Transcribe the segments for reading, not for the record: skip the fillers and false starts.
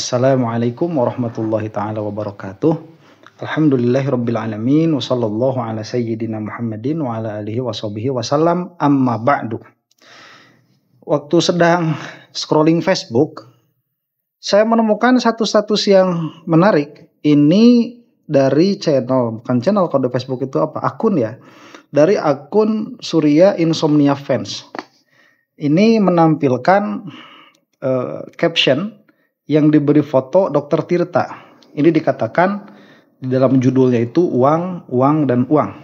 Assalamualaikum warahmatullahi taala wabarakatuh. Alhamdulillahirabbil alamin wa sallallahu ala sayyidina Muhammadin wa ala alihi washabihi wasallam. Amma ba'du. Waktu sedang scrolling Facebook, saya menemukan satu status yang menarik. Ini dari bukan channel, kalau di Facebook itu apa? Akun ya. Dari akun Surya Insomnia Fans. Ini menampilkan caption yang diberi foto Dr. Tirta. Ini dikatakan di dalam judulnya itu uang, uang, dan uang.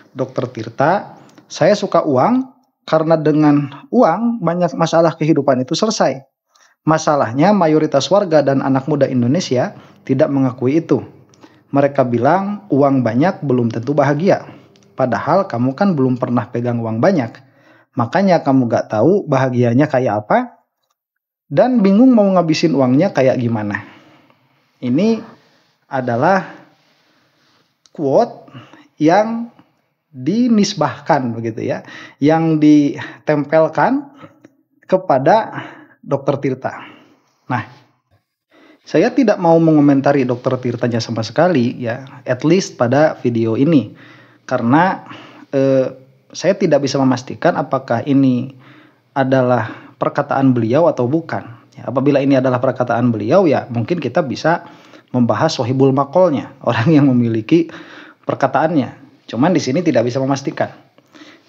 Dr. Tirta, saya suka uang karena dengan uang banyak masalah kehidupan itu selesai. Masalahnya mayoritas warga dan anak muda Indonesia tidak mengakui itu. Mereka bilang uang banyak belum tentu bahagia. Padahal kamu kan belum pernah pegang uang banyak. Makanya kamu gak tahu bahagianya kayak apa. Dan bingung mau ngabisin uangnya kayak gimana. Ini adalah quote yang dinisbahkan begitu ya, yang ditempelkan kepada Dr. Tirta. Nah, saya tidak mau mengomentari Dr. Tirtanya sama sekali ya, at least pada video ini, karena saya tidak bisa memastikan apakah ini adalah perkataan beliau atau bukan. Ya, apabila ini adalah perkataan beliau, ya mungkin kita bisa membahas sohibul maqolnya, orang yang memiliki perkataannya. Cuman di sini tidak bisa memastikan.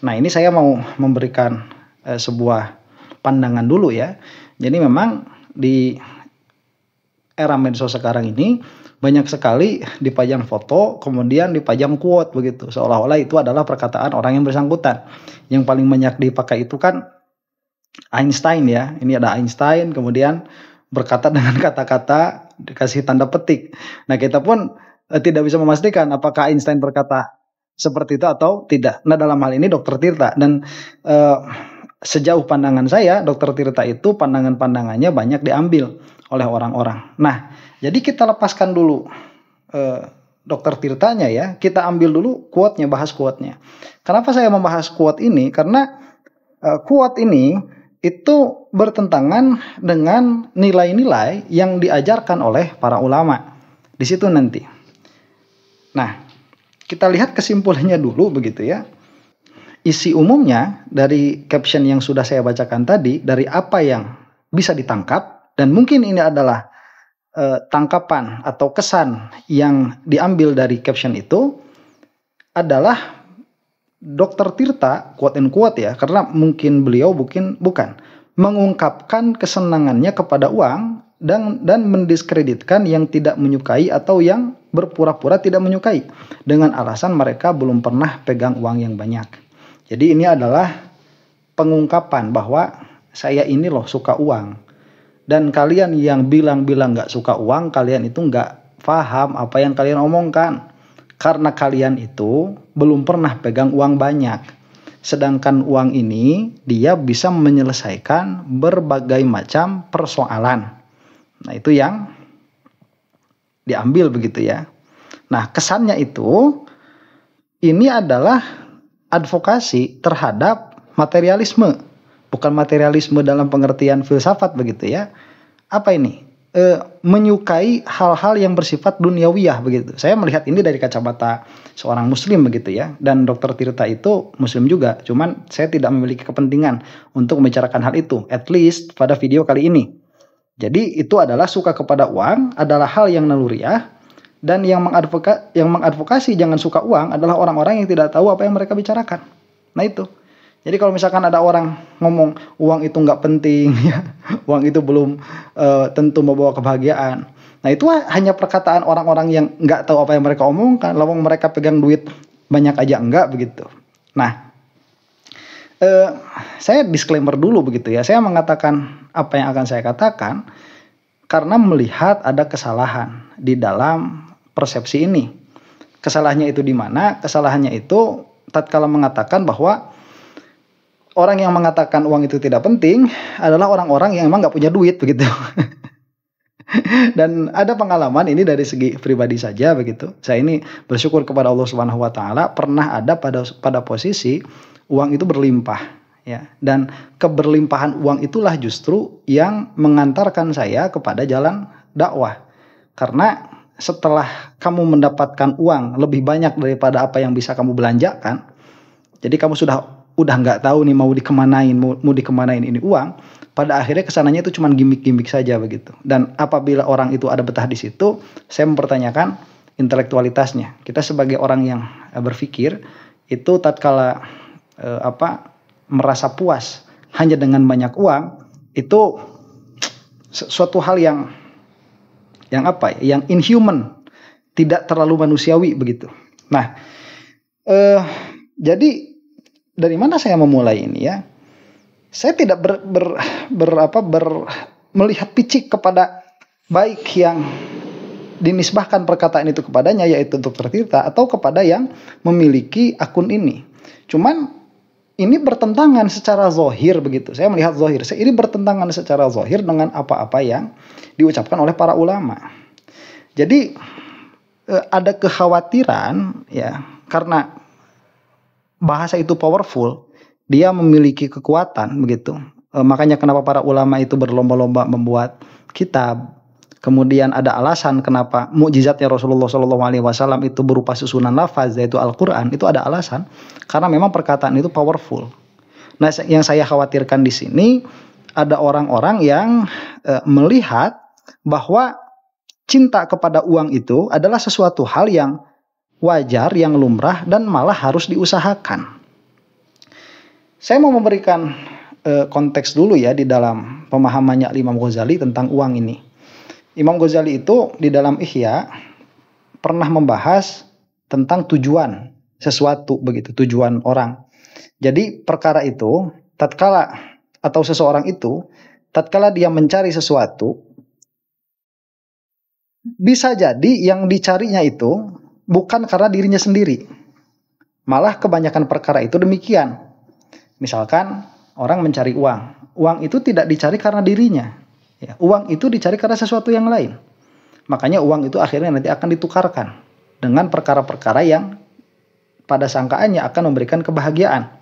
Nah, ini saya mau memberikan sebuah pandangan dulu ya. Jadi memang di era medsos sekarang ini banyak sekali dipajang foto, kemudian dipajang quote begitu, seolah-olah itu adalah perkataan orang yang bersangkutan. Yang paling banyak dipakai itu kan Einstein ya, ini ada Einstein, kemudian berkata dengan kata-kata dikasih tanda petik. Nah, kita pun tidak bisa memastikan apakah Einstein berkata seperti itu atau tidak. Nah, dalam hal ini Dr. Tirta, dan sejauh pandangan saya, Dr. Tirta itu pandangan-pandangannya banyak diambil oleh orang-orang. Nah, jadi kita lepaskan dulu Dr. Tirtanya ya, kita ambil dulu quote-nya, bahas quote-nya. Kenapa saya membahas quote ini? Karena quote ini itu bertentangan dengan nilai-nilai yang diajarkan oleh para ulama. Di situ nanti. Nah, kita lihat kesimpulannya dulu begitu ya. Isi umumnya dari caption yang sudah saya bacakan tadi, dari apa yang bisa ditangkap, dan mungkin ini adalah tangkapan atau kesan yang diambil dari caption itu, adalah Dr. Tirta, quote and quote ya, karena mungkin beliau bukan mengungkapkan kesenangannya kepada uang dan mendiskreditkan yang tidak menyukai atau yang berpura-pura tidak menyukai dengan alasan mereka belum pernah pegang uang yang banyak. Jadi ini adalah pengungkapan bahwa saya ini loh suka uang, dan kalian yang bilang-bilang gak suka uang, kalian itu gak paham apa yang kalian omongkan. Karena kalian itu belum pernah pegang uang banyak. Sedangkan uang ini dia bisa menyelesaikan berbagai macam persoalan. Nah, itu yang diambil begitu ya. Nah, kesannya itu ini adalah advokasi terhadap materialisme. Bukan materialisme dalam pengertian filsafat begitu ya. Apa ini? Menyukai hal-hal yang bersifat duniawiyah begitu. Saya melihat ini dari kacamata seorang muslim begitu ya. Dan Dr. Tirta itu muslim juga. Cuman saya tidak memiliki kepentingan untuk membicarakan hal itu. At least pada video kali ini. Jadi itu adalah suka kepada uang adalah hal yang naluriah. Dan yang mengadvokasi jangan suka uang adalah orang-orang yang tidak tahu apa yang mereka bicarakan. Nah itu. Jadi kalau misalkan ada orang ngomong uang itu nggak penting, ya, uang itu belum tentu membawa kebahagiaan. Nah, itu hanya perkataan orang-orang yang nggak tahu apa yang mereka omongkan. Lawang mereka pegang duit banyak aja enggak begitu. Nah, saya disclaimer dulu begitu ya. Saya mengatakan apa yang akan saya katakan karena melihat ada kesalahan di dalam persepsi ini. Kesalahannya itu di mana? Kesalahannya itu tatkala mengatakan bahwa orang yang mengatakan uang itu tidak penting adalah orang-orang yang emang nggak punya duit begitu. Dan ada pengalaman ini dari segi pribadi saja begitu. Saya ini bersyukur kepada Allah Subhanahu Wa Taala pernah ada pada posisi uang itu berlimpah ya. Dan keberlimpahan uang itulah justru yang mengantarkan saya kepada jalan dakwah. Karena setelah kamu mendapatkan uang lebih banyak daripada apa yang bisa kamu belanjakan, jadi kamu udah nggak tahu nih mau dikemanain ini uang. Pada akhirnya kesananya itu cuma gimmick-gimmick saja begitu. Dan apabila orang itu ada betah di situ, saya mempertanyakan intelektualitasnya. Kita sebagai orang yang berpikir itu tatkala merasa puas hanya dengan banyak uang, itu suatu hal yang inhuman, tidak terlalu manusiawi begitu. Nah, jadi dari mana saya memulai ini ya? Saya tidak melihat picik kepada baik yang dinisbahkan perkataan itu kepadanya, yaitu Dr. Tirta, atau kepada yang memiliki akun ini. Cuman ini bertentangan secara zahir begitu. Saya melihat zahir. Ini bertentangan secara zahir dengan apa-apa yang diucapkan oleh para ulama. Jadi ada kekhawatiran ya, karena bahasa itu powerful, dia memiliki kekuatan begitu. Makanya kenapa para ulama itu berlomba-lomba membuat kitab. Kemudian ada alasan kenapa mukjizatnya Rasulullah SAW itu berupa susunan lafaz, yaitu Al-Quran. Itu ada alasan karena memang perkataan itu powerful. Nah, yang saya khawatirkan di sini ada orang-orang yang melihat bahwa cinta kepada uang itu adalah sesuatu hal yang wajar, yang lumrah, dan malah harus diusahakan. Saya mau memberikan konteks dulu ya di dalam pemahamannya Imam Ghazali tentang uang ini. Imam Ghazali itu di dalam Ihya pernah membahas tentang tujuan sesuatu begitu, tujuan orang. Jadi perkara itu seseorang itu tatkala dia mencari sesuatu, bisa jadi yang dicarinya itu bukan karena dirinya sendiri. Malah kebanyakan perkara itu demikian. Misalkan orang mencari uang. Uang itu tidak dicari karena dirinya. Ya, uang itu dicari karena sesuatu yang lain. Makanya uang itu akhirnya nanti akan ditukarkan dengan perkara-perkara yang pada sangkaannya akan memberikan kebahagiaan.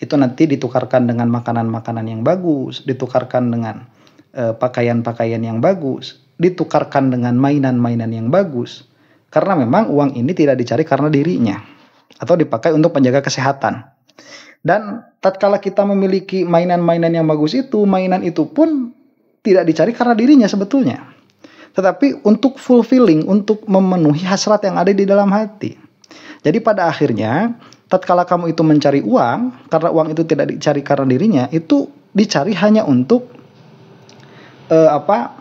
Itu nanti ditukarkan dengan makanan-makanan yang bagus, ditukarkan dengan pakaian-pakaian yang bagus, ditukarkan dengan mainan-mainan yang bagus. Karena memang uang ini tidak dicari karena dirinya atau dipakai untuk menjaga kesehatan. Dan tatkala kita memiliki mainan-mainan yang bagus itu, mainan itu pun tidak dicari karena dirinya sebetulnya, tetapi untuk fulfilling, untuk memenuhi hasrat yang ada di dalam hati. Jadi pada akhirnya tatkala kamu itu mencari uang, karena uang itu tidak dicari karena dirinya, itu dicari hanya untuk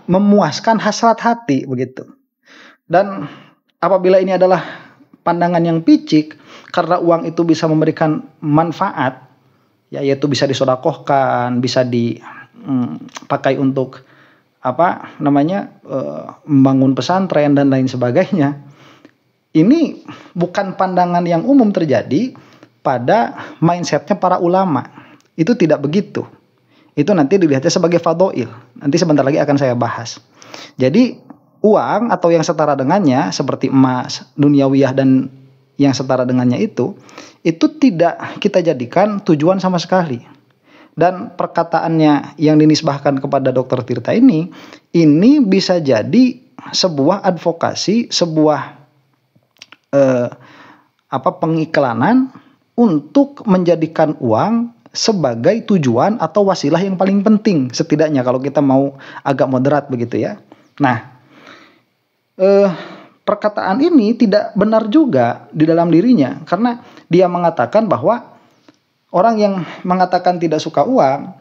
memuaskan hasrat hati begitu. Dan apabila ini adalah pandangan yang picik, karena uang itu bisa memberikan manfaat, yaitu bisa disodakohkan, bisa dipakai untuk membangun pesantren dan lain sebagainya. Ini bukan pandangan yang umum terjadi pada mindsetnya para ulama. Itu tidak begitu. Itu nanti dilihatnya sebagai fadhail. Nanti sebentar lagi akan saya bahas. Jadi uang atau yang setara dengannya seperti emas, duniawiyah dan yang setara dengannya itu tidak kita jadikan tujuan sama sekali. Dan perkataannya yang dinisbahkan kepada Dr. Tirta ini bisa jadi sebuah advokasi, sebuah pengiklanan untuk menjadikan uang sebagai tujuan atau wasilah yang paling penting, setidaknya kalau kita mau agak moderat begitu ya. Nah, perkataan ini tidak benar juga di dalam dirinya, karena dia mengatakan bahwa orang yang mengatakan tidak suka uang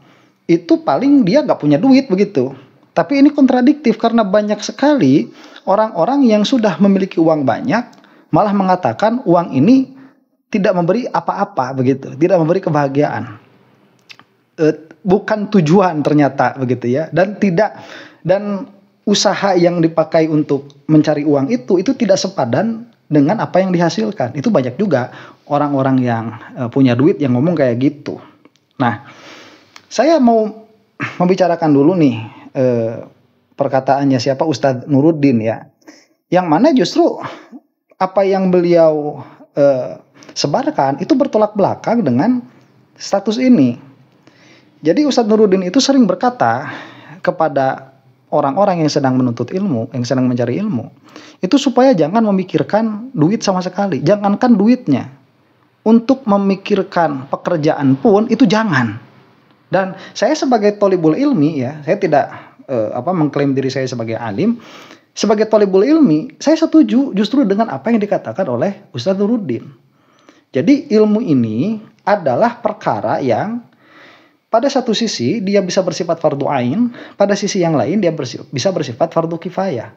itu paling dia gak punya duit begitu. Tapi ini kontradiktif karena banyak sekali orang-orang yang sudah memiliki uang banyak malah mengatakan uang ini tidak memberi apa-apa begitu, tidak memberi kebahagiaan. Bukan tujuan ternyata begitu ya, dan usaha yang dipakai untuk mencari uang itu tidak sepadan dengan apa yang dihasilkan. Itu banyak juga orang-orang yang punya duit yang ngomong kayak gitu. Nah, saya mau membicarakan dulu nih perkataannya siapa, Ustadz Nuruddin ya, yang mana justru apa yang beliau sebarkan itu bertolak belakang dengan status ini. Jadi Ustadz Nuruddin itu sering berkata kepada orang-orang yang sedang menuntut ilmu, yang sedang mencari ilmu, itu supaya jangan memikirkan duit sama sekali. Jangankan duitnya, untuk memikirkan pekerjaan pun itu jangan. Dan saya sebagai thalibul ilmi ya, saya tidak mengklaim diri saya sebagai alim. Sebagai thalibul ilmi, saya setuju justru dengan apa yang dikatakan oleh Ustadz Nuruddin. Jadi ilmu ini adalah perkara yang pada satu sisi dia bisa bersifat fardu ain, pada sisi yang lain dia bisa bersifat fardu kifayah.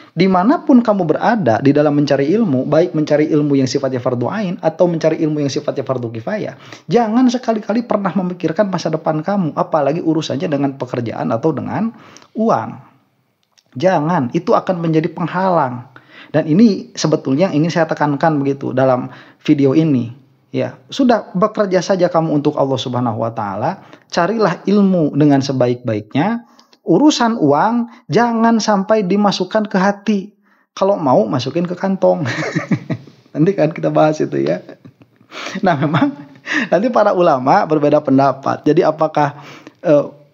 Dimanapun kamu berada di dalam mencari ilmu, baik mencari ilmu yang sifatnya fardu ain atau mencari ilmu yang sifatnya fardu kifayah, jangan sekali-kali pernah memikirkan masa depan kamu, apalagi urusannya dengan pekerjaan atau dengan uang. Jangan, itu akan menjadi penghalang. Dan ini sebetulnya yang ingin saya tekankan begitu dalam video ini. Ya, sudah bekerja saja kamu untuk Allah Subhanahu wa taala, carilah ilmu dengan sebaik-baiknya. Urusan uang jangan sampai dimasukkan ke hati. Kalau mau masukin ke kantong. Nanti kan kita bahas itu ya. Nah, memang nanti para ulama berbeda pendapat. Jadi apakah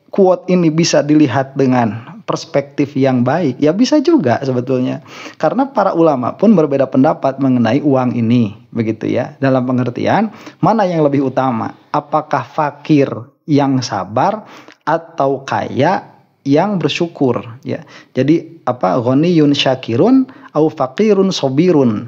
quote ini bisa dilihat dengan perspektif yang baik? Ya bisa juga sebetulnya. Karena para ulama pun berbeda pendapat mengenai uang ini, begitu ya. Dalam pengertian mana yang lebih utama? Apakah fakir yang sabar atau kaya yang bersyukur ya. Jadi ghaniyun syakirun au faqirun sabirun.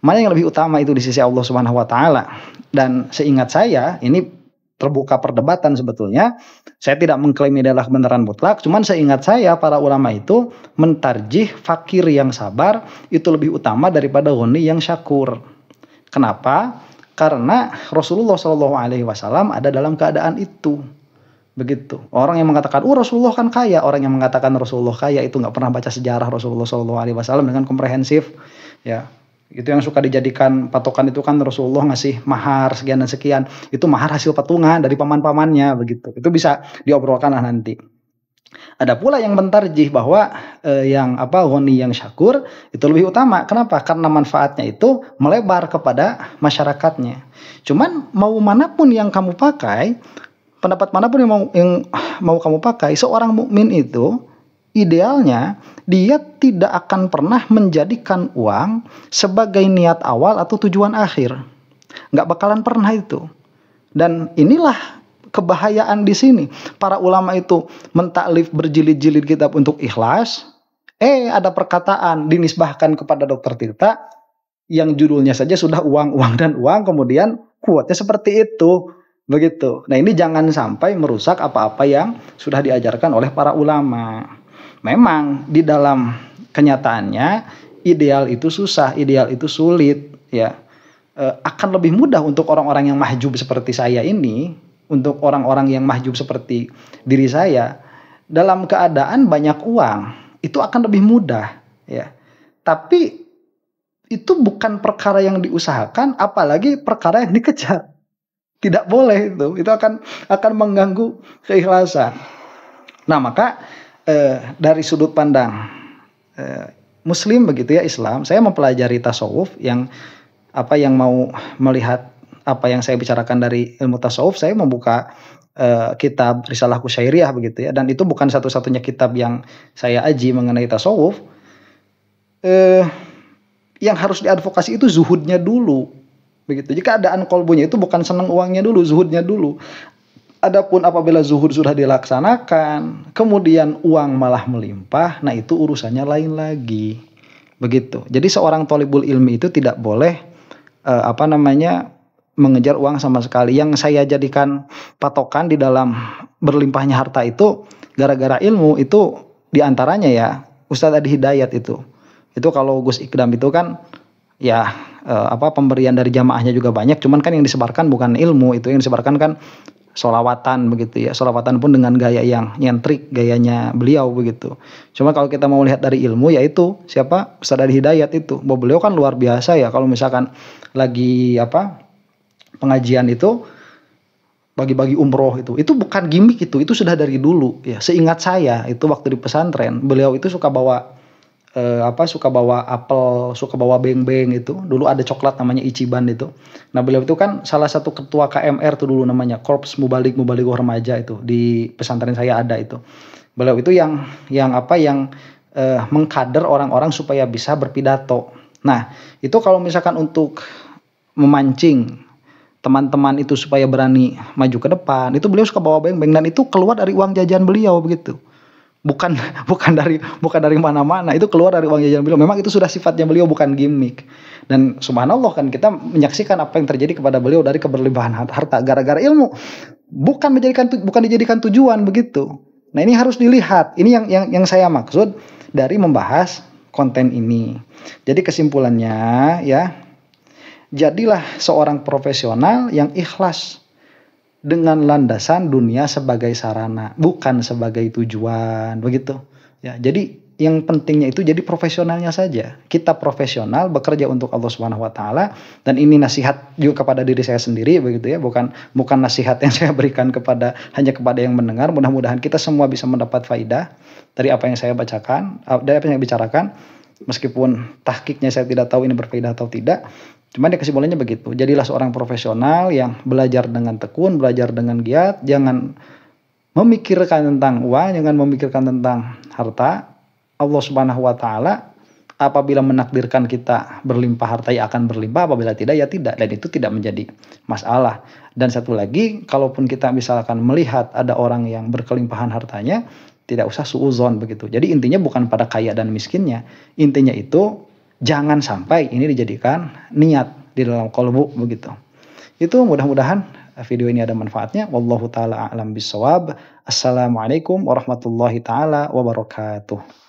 Mana yang lebih utama itu di sisi Allah Subhanahu wa taala? Dan seingat saya ini terbuka perdebatan sebetulnya. Saya tidak mengklaim ini adalah kebenaran mutlak, cuman seingat saya para ulama itu mentarjih fakir yang sabar itu lebih utama daripada ghani yang syakur. Kenapa? Karena Rasulullah Shallallahu alaihi wasallam ada dalam keadaan itu. Begitu. Orang yang mengatakan, Rasulullah kan kaya. Orang yang mengatakan Rasulullah kaya itu nggak pernah baca sejarah Rasulullah SAW dengan komprehensif. Ya, itu yang suka dijadikan patokan itu kan Rasulullah ngasih mahar sekian dan sekian. Itu mahar hasil patungan dari paman-pamannya begitu. Itu bisa diobrolkan lah nanti. Ada pula yang mentarjih bahwa ghani yang syakur itu lebih utama. Kenapa? Karena manfaatnya itu melebar kepada masyarakatnya. Cuman mau manapun yang kamu pakai, pendapat manapun yang mau kamu pakai, seorang mukmin itu idealnya dia tidak akan pernah menjadikan uang sebagai niat awal atau tujuan akhir. Nggak bakalan pernah itu. Dan inilah kebahayaan di sini. Para ulama itu mentaklif berjilid-jilid kitab untuk ikhlas. Ada perkataan dinisbahkan kepada Dr. Tirta yang judulnya saja sudah uang, uang dan uang, kemudian quote-nya seperti itu. Begitu. Nah, ini jangan sampai merusak apa-apa yang sudah diajarkan oleh para ulama. Memang di dalam kenyataannya ideal itu susah, ideal itu sulit ya. Akan lebih mudah untuk orang-orang yang mahjub seperti saya ini, untuk orang-orang yang mahjub seperti diri saya, dalam keadaan banyak uang, itu akan lebih mudah ya. Tapi itu bukan perkara yang diusahakan, apalagi perkara yang dikejar. Tidak boleh itu akan mengganggu keikhlasan. Nah, maka dari sudut pandang Muslim begitu ya, Islam, saya mempelajari tasawuf yang mau melihat apa yang saya bicarakan dari ilmu tasawuf, saya membuka kitab Risalah Kusyairiyah begitu ya, dan itu bukan satu-satunya kitab yang saya aji mengenai tasawuf. Yang harus diadvokasi itu zuhudnya dulu. Begitu. Jika keadaan kolbunya itu bukan senang uangnya dulu, zuhudnya dulu. Adapun apabila zuhud sudah dilaksanakan, kemudian uang malah melimpah, nah itu urusannya lain lagi. Begitu. Jadi seorang thalibul ilmi itu tidak boleh mengejar uang sama sekali. Yang saya jadikan patokan di dalam berlimpahnya harta itu gara-gara ilmu itu diantaranya ya Ustadz Adi Hidayat itu. Itu kalau Gus Ikdam itu kan ya pemberian dari jamaahnya juga banyak, cuman kan yang disebarkan bukan ilmu, itu yang disebarkan kan sholawatan begitu ya. Sholawatan pun dengan gaya yang nyentrik, gayanya beliau begitu. Cuma kalau kita mau lihat dari ilmu, yaitu siapa? Ustadz Adi Hidayat itu. Bahwa beliau kan luar biasa ya, kalau misalkan lagi pengajian itu bagi-bagi umroh itu bukan gimmick, itu sudah dari dulu ya. Seingat saya itu waktu di pesantren, beliau itu suka bawa apel, suka bawa beng-beng itu. Dulu ada coklat namanya Ichiban itu. Nah, beliau itu kan salah satu ketua KMR tuh dulu namanya, Korps Mubalik Remaja itu. Di pesantren saya ada itu. Beliau itu yang mengkader orang-orang supaya bisa berpidato. Nah, itu kalau misalkan untuk memancing teman-teman itu supaya berani maju ke depan, itu beliau suka bawa beng-beng dan itu keluar dari uang jajan beliau begitu. Bukan bukan dari mana-mana, itu keluar dari uang jajan beliau. Memang itu sudah sifatnya beliau, bukan gimmick. Dan subhanallah kan kita menyaksikan apa yang terjadi kepada beliau dari keberlimpahan harta gara-gara ilmu. Bukan dijadikan tujuan begitu. Nah, ini harus dilihat. Ini yang saya maksud dari membahas konten ini. Jadi kesimpulannya ya, jadilah seorang profesional yang ikhlas dengan landasan dunia sebagai sarana, bukan sebagai tujuan, begitu. Ya, jadi yang pentingnya itu jadi profesionalnya saja. Kita profesional bekerja untuk Allah Subhanahu wa taala, dan ini nasihat juga kepada diri saya sendiri begitu ya, bukan nasihat yang saya berikan hanya kepada yang mendengar. Mudah-mudahan kita semua bisa mendapat faidah dari apa yang saya bacakan, dari apa yang saya bicarakan. Meskipun tahkiknya saya tidak tahu ini berfaedah atau tidak, cuman kesimpulannya begitu. Jadilah seorang profesional yang belajar dengan tekun, belajar dengan giat, jangan memikirkan tentang uang, jangan memikirkan tentang harta. Allah Subhanahu wa taala apabila menakdirkan kita berlimpah harta, ya akan berlimpah, apabila tidak ya tidak, dan itu tidak menjadi masalah. Dan satu lagi, kalaupun kita misalkan melihat ada orang yang berkelimpahan hartanya, tidak usah suuzon begitu. Jadi intinya bukan pada kaya dan miskinnya, intinya itu jangan sampai ini dijadikan niat di dalam qalbu begitu. Itu mudah-mudahan video ini ada manfaatnya. Wallahu taala a'lam bissawab. Assalamualaikum warahmatullahi taala wabarakatuh.